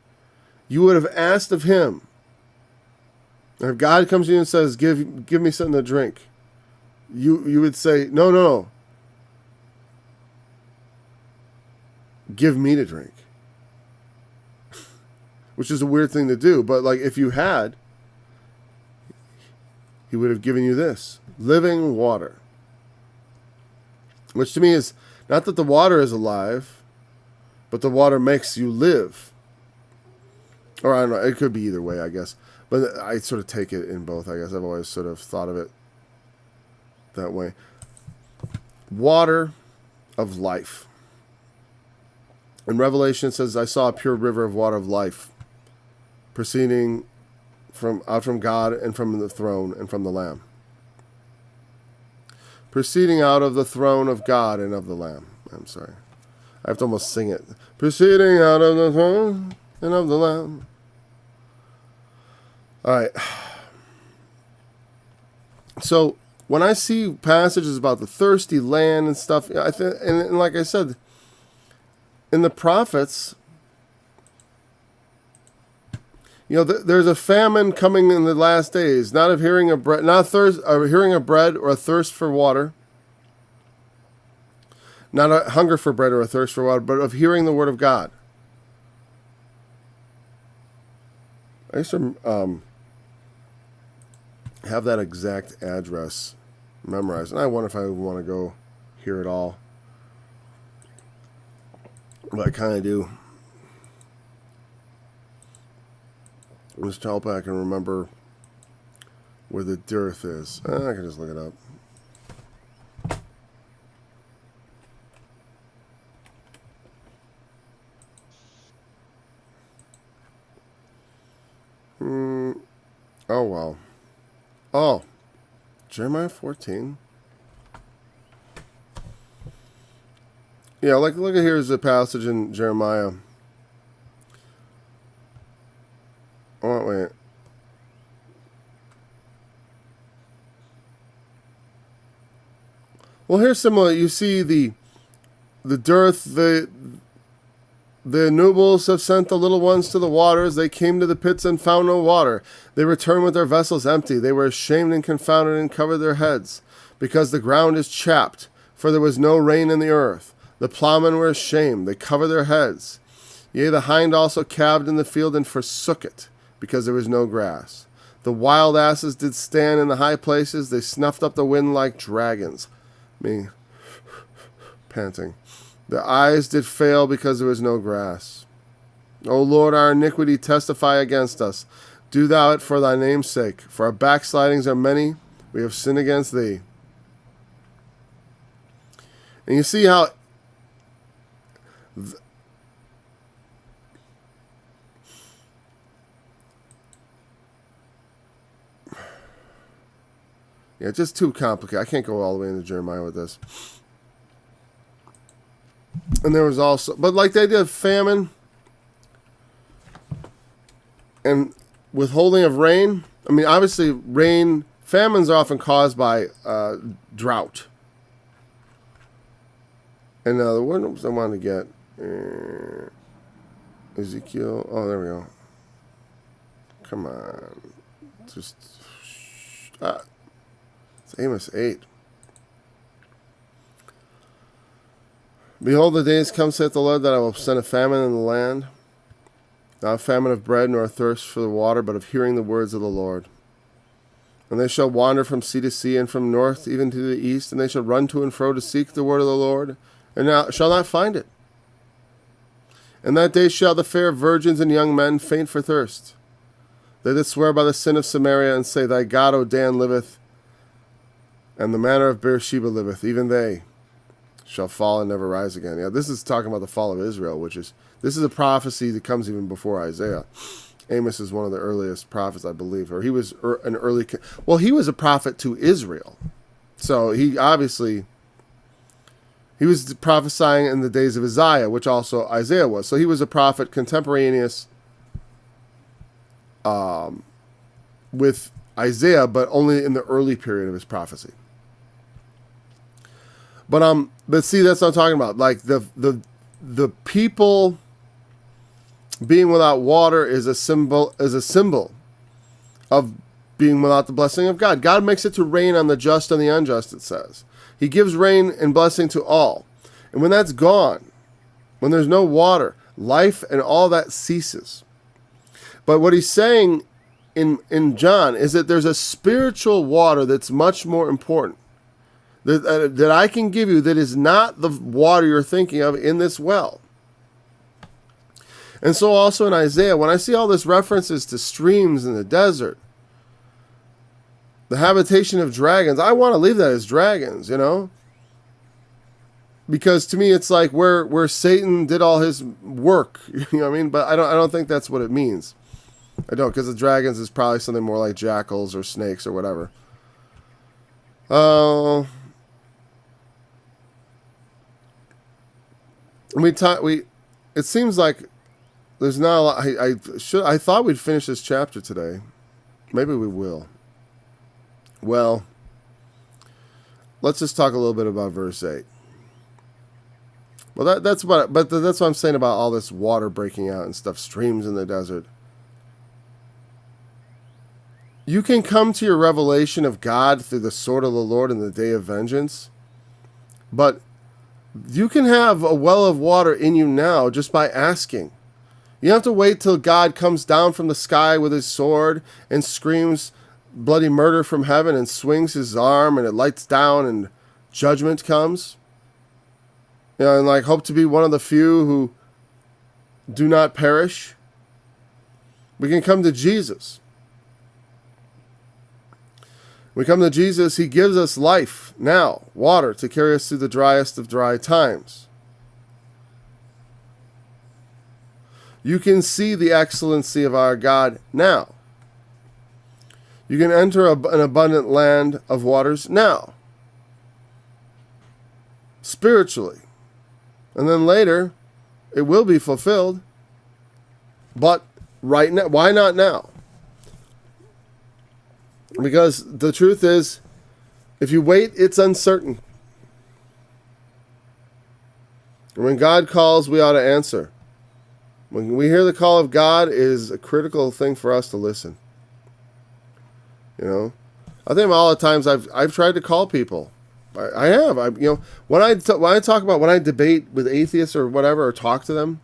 you would have asked of him. And if God comes to you and says, give me something to drink, you would say, no. Give me to drink. Which is a weird thing to do, but like if you had, he would have given you this, living water. Which to me is not that the water is alive, but the water makes you live. Or I don't know, it could be either way, I guess. But I sort of take it in both, I guess. I've always sort of thought of it that way. Water of life. In Revelation it says, I saw a pure river of water of life, proceeding out from God and from the throne and from the Lamb. Proceeding out of the throne of God and of the Lamb. I'm sorry. I have to almost sing it. Proceeding out of the throne and of the Lamb. All right. So when I see passages about the thirsty land and stuff, I think, and like I said, in the prophets, there's a famine coming in the last days, not of hearing of bread, not thirst, or hearing of bread or a thirst for water, not a hunger for bread or a thirst for water, but of hearing the word of God. I used to have that exact address memorized, and I wonder if I would want to go hear it all. But I kind of do. Just to help I can remember where the dearth is. I can just look it up. Oh, well. Oh, Jeremiah 14. Yeah, look at here's a passage in Jeremiah. Oh, wait. Well, here's similar. You see the dearth, the nobles have sent the little ones to the waters. They came to the pits and found no water. They returned with their vessels empty. They were ashamed and confounded and covered their heads, because the ground is chapped, for there was no rain in the earth. The plowmen were ashamed. They covered their heads. Yea, the hind also calved in the field and forsook it, because there was no grass. The wild asses did stand in the high places. They snuffed up the wind like dragons. Me panting. Their eyes did fail because there was no grass. O Lord, our iniquity testify against us. Do thou it for thy name's sake. For our backslidings are many. We have sinned against thee. And you see how yeah, just too complicated. I can't go all the way into Jeremiah with this. And there was also, but like they did famine and withholding of rain. I mean, obviously, famines are often caused by drought. And the word I wanted to get, Ezekiel. Oh, there we go. Come on, just it's Amos 8. Behold, the days come, saith the Lord, that I will send a famine in the land, not a famine of bread, nor a thirst for the water, but of hearing the words of the Lord. And they shall wander from sea to sea, and from north even to the east, and they shall run to and fro to seek the word of the Lord, and now shall not find it. In that day shall the fair virgins and young men faint for thirst. They that swear by the sin of Samaria and say, Thy God, O Dan, liveth, and the manner of Beersheba liveth, even they shall fall and never rise again. Yeah, this is talking about the fall of Israel, this is a prophecy that comes even before Isaiah. Amos is one of the earliest prophets, I believe, or he was he was a prophet to Israel. So he was prophesying in the days of Isaiah, which also Isaiah was. So he was a prophet contemporaneous with Isaiah, but only in the early period of his prophecy. But see, that's what I'm talking about. Like the people being without water is a symbol of being without the blessing of God. God makes it to rain on the just and the unjust, it says. He gives rain and blessing to all. And when that's gone, when there's no water, life and all that ceases. But what he's saying in John is that there's a spiritual water that's much more important that I can give you that is not the water you're thinking of in this well. And so also in Isaiah, when I see all this references to streams in the desert, the habitation of dragons, I want to leave that as dragons, because to me it's like where Satan did all his work, you know what I mean? But I don't think that's what it means. I don't, because the dragons is probably something more like jackals or snakes or whatever. It seems like there's not a lot. I thought we'd finish this chapter today. Maybe we will. Well, let's just talk a little bit about verse 8. Well, that's what I'm saying about all this water breaking out and stuff, streams in the desert. You can come to your revelation of God through the sword of the Lord in the day of vengeance, but you can have a well of water in you now just by asking. You don't have to wait till God comes down from the sky with his sword and screams bloody murder from heaven and swings his arm and it lights down and judgment comes. And hope to be one of the few who do not perish. We can come to Jesus. We come to Jesus, he gives us life now, water to carry us through the driest of dry times. You can see the excellency of our God now. You can enter an abundant land of waters now. Spiritually. And then later, it will be fulfilled. But right now, why not now? Because the truth is, if you wait, it's uncertain. And when God calls, we ought to answer. When we hear the call of God, it is a critical thing for us to listen. I think all the times I've tried to call people. I have. When I talk about, when I debate with atheists or whatever, or talk to them,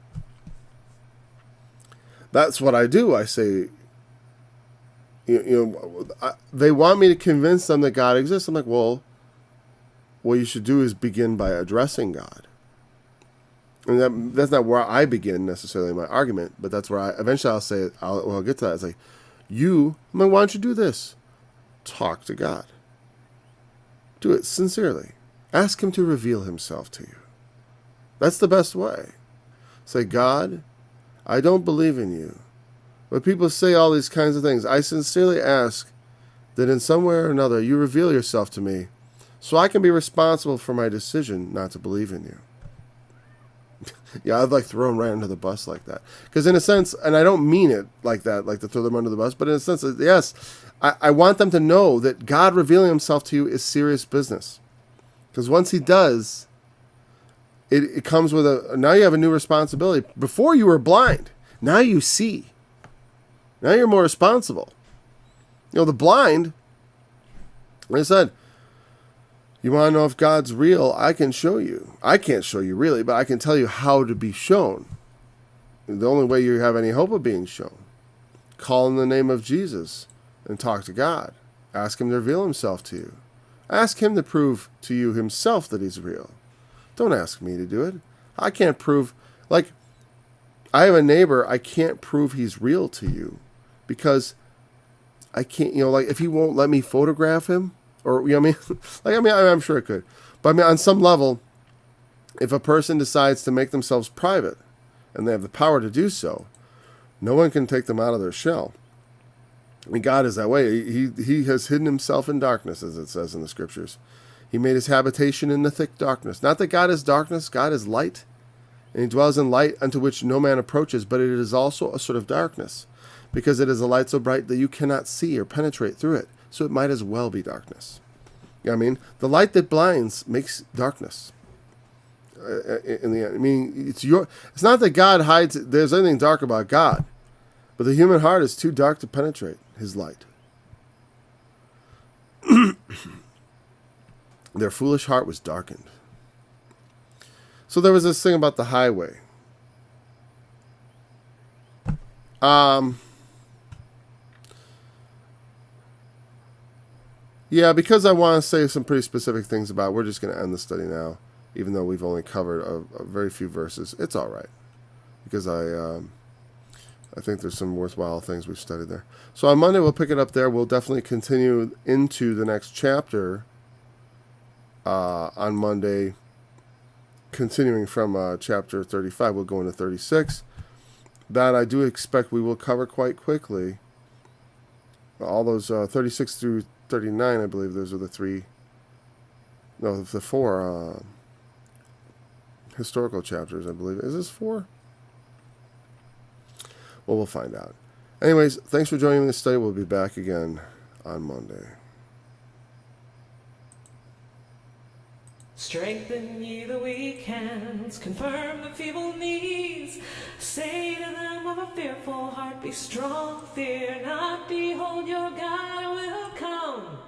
that's what I do. I say, they want me to convince them that God exists. I'm like, well, what you should do is begin by addressing God. And that's not where I begin necessarily in my argument, but that's where eventually I'll say, I'll get to that. It's like, why don't you do this? Talk to God. Do it sincerely. Ask him to reveal himself to you. That's the best way. Say, God, I don't believe in you. But people say all these kinds of things. I sincerely ask that in some way or another you reveal yourself to me so I can be responsible for my decision not to believe in you. Yeah, I'd throw them right under the bus like that. Because in a sense, and I don't mean it like that, like to throw them under the bus, but in a sense, yes, I want them to know that God revealing himself to you is serious business. Because once he does, it comes with now you have a new responsibility. Before you were blind, now you see. Now you're more responsible. The blind, like I said, you want to know if God's real, I can show you. I can't show you really, but I can tell you how to be shown. The only way you have any hope of being shown. Call in the name of Jesus and talk to God. Ask him to reveal himself to you. Ask him to prove to you himself that he's real. Don't ask me to do it. I can't prove, like, I have a neighbor, I can't prove he's real to you because I can't, like, if he won't let me photograph him, or, what I mean? Like, I'm sure I could. But, on some level, if a person decides to make themselves private, and they have the power to do so, no one can take them out of their shell. God is that way. He has hidden himself in darkness, as it says in the scriptures. He made his habitation in the thick darkness. Not that God is darkness, God is light. And he dwells in light unto which no man approaches, but it is also a sort of darkness, because it is a light so bright that you cannot see or penetrate through it. So it might as well be darkness. You know what I mean? The light that blinds makes darkness. In the end, it's not that God hides, there's anything dark about God, but the human heart is too dark to penetrate his light. Their foolish heart was darkened. So there was this thing about the highway. Yeah, because I want to say some pretty specific things about it, we're just going to end the study now, even though we've only covered a very few verses. It's all right, because I think there's some worthwhile things we've studied there. So on Monday, we'll pick it up there. We'll definitely continue into the next chapter on Monday, continuing from chapter 35. We'll go into 36. That I do expect we will cover quite quickly. All those 36 through 39, I believe those are the four historical chapters, I believe. Is this 4? Well, we'll find out. Anyways, thanks for joining me this study. We'll be back again on Monday. Strengthen ye the weak hands, confirm the feeble knees. Say to them of a fearful heart, be strong, fear not. Behold, your God will come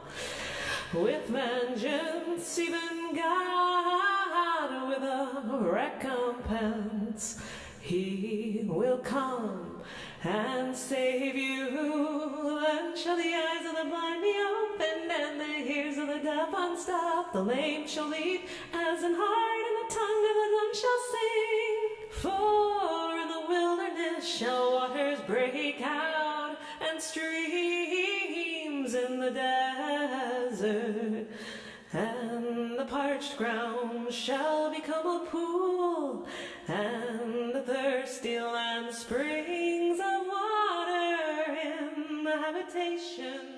with vengeance, even God with a recompense. He will come and save you. Then shall the eyes of the blind be opened, and the ears of the deaf unstopped. The lame shall leap as an hart, and the tongue of the dumb shall sing. For in the wilderness shall waters break out, and streams in the desert. And the parched ground shall become a pool, and the thirsty land springs of water in the habitation